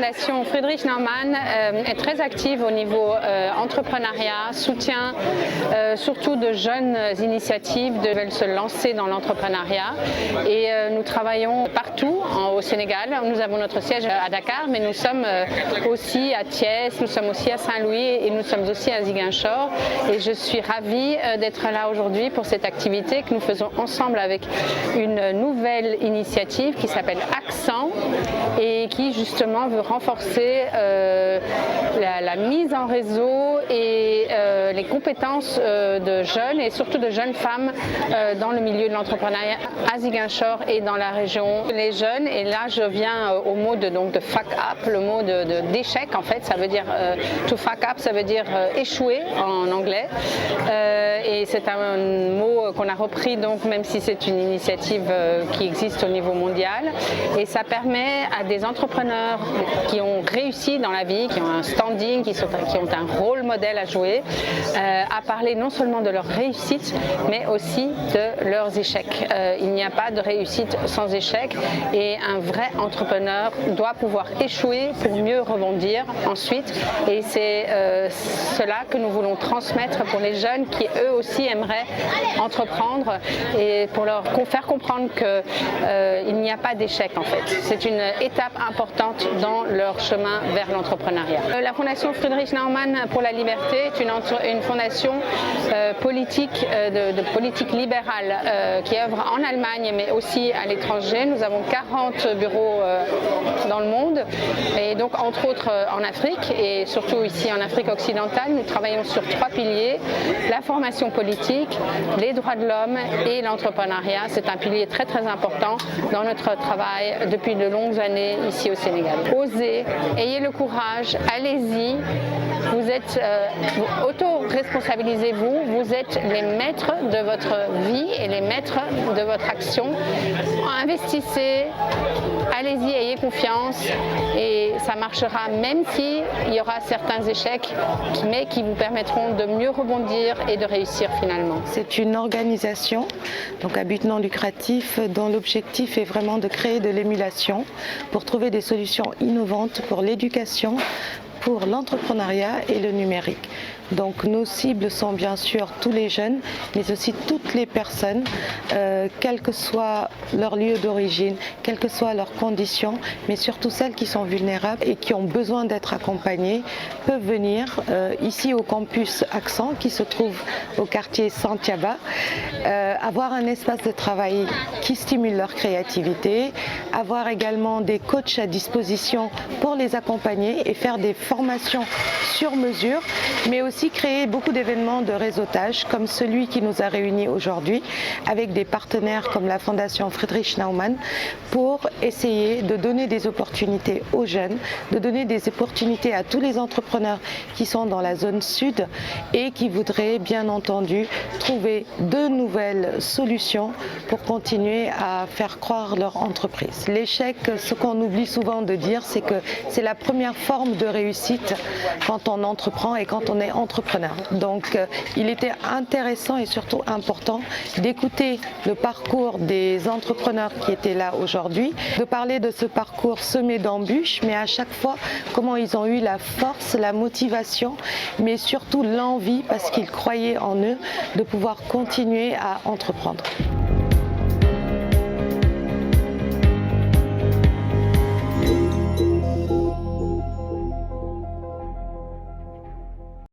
Fondation Friedrich Naumann est très active au niveau entrepreneuriat, soutien surtout de jeunes initiatives qui veulent se lancer dans l'entrepreneuriat. Et nous travaillons partout au Sénégal. Nous avons notre siège à Dakar, mais nous sommes aussi à Thiès, nous sommes aussi à Saint-Louis et nous sommes aussi à Ziguinchor. Et je suis ravie d'être là aujourd'hui pour cette activité que nous faisons ensemble avec une nouvelle initiative qui s'appelle Accent et qui justement veut renforcer la mise en réseau et les compétences de jeunes et surtout de jeunes femmes dans le milieu de l'entrepreneuriat à Ziguinchor et dans la région. Les jeunes, et là je viens au mot de fuck up, le mot d'échec en fait, ça veut dire to fuck up, ça veut dire échouer en anglais. Et c'est un mot qu'on a repris donc même si c'est une initiative qui existe au niveau mondial. Et ça permet à des entrepreneurs qui ont réussi dans la vie, qui ont un standing, qui ont un rôle modèle à jouer, à parler non seulement de leur réussite, mais aussi de leurs échecs. Il n'y a pas de réussite sans échec et un vrai entrepreneur doit pouvoir échouer pour mieux rebondir ensuite. Et c'est cela que nous voulons transmettre pour les jeunes qui eux aussi aimeraient entreprendre et pour leur faire comprendre qu'il n'y a pas d'échec en fait. C'est une étape importante dans leur chemin vers l'entrepreneuriat. La Fondation Friedrich Naumann pour la liberté est une fondation politique, de politique libérale qui œuvre en Allemagne mais aussi à l'étranger. Nous avons 40 bureaux dans le monde et donc entre autres en Afrique et surtout ici en Afrique occidentale. Nous travaillons sur 3 piliers, la formation politique, les droits de l'homme et l'entrepreneuriat. C'est un pilier très très important dans notre travail depuis de longues années ici au Sénégal. Osez, ayez le courage, allez-y, vous êtes auto-responsabilisez-vous, vous êtes les maîtres de votre vie et les maîtres de votre action. Investissez, allez-y, ayez confiance et ça marchera même s'il y aura certains échecs, mais qui vous permettront de mieux rebondir et de réussir finalement. C'est une organisation donc à but non lucratif dont l'objectif est vraiment de créer de l'émulation pour trouver des solutions innovantes pour l'éducation, pour l'entrepreneuriat et le numérique. Donc nos cibles sont bien sûr tous les jeunes, mais aussi toutes les personnes, quel que soit leur lieu d'origine, quelles que soient leurs conditions, mais surtout celles qui sont vulnérables et qui ont besoin d'être accompagnées, peuvent venir ici au campus Accent qui se trouve au quartier Santiaba, avoir un espace de travail qui stimule leur créativité, avoir également des coachs à disposition pour les accompagner et faire des formations sur mesure, mais aussi créer beaucoup d'événements de réseautage comme celui qui nous a réunis aujourd'hui avec des partenaires comme la Fondation Friedrich Naumann pour essayer de donner des opportunités aux jeunes, de donner des opportunités à tous les entrepreneurs qui sont dans la zone sud et qui voudraient bien entendu trouver de nouvelles solutions pour continuer à faire croire leur entreprise. L'échec, ce qu'on oublie souvent de dire, c'est que c'est la première forme de réussite quand on entreprend et quand on est entrepreneur. Donc il était intéressant et surtout important d'écouter le parcours des entrepreneurs qui étaient là aujourd'hui, de parler de ce parcours semé d'embûches, mais à chaque fois comment ils ont eu la force, la motivation, mais surtout l'envie, parce qu'ils croyaient en eux, de pouvoir continuer à entreprendre.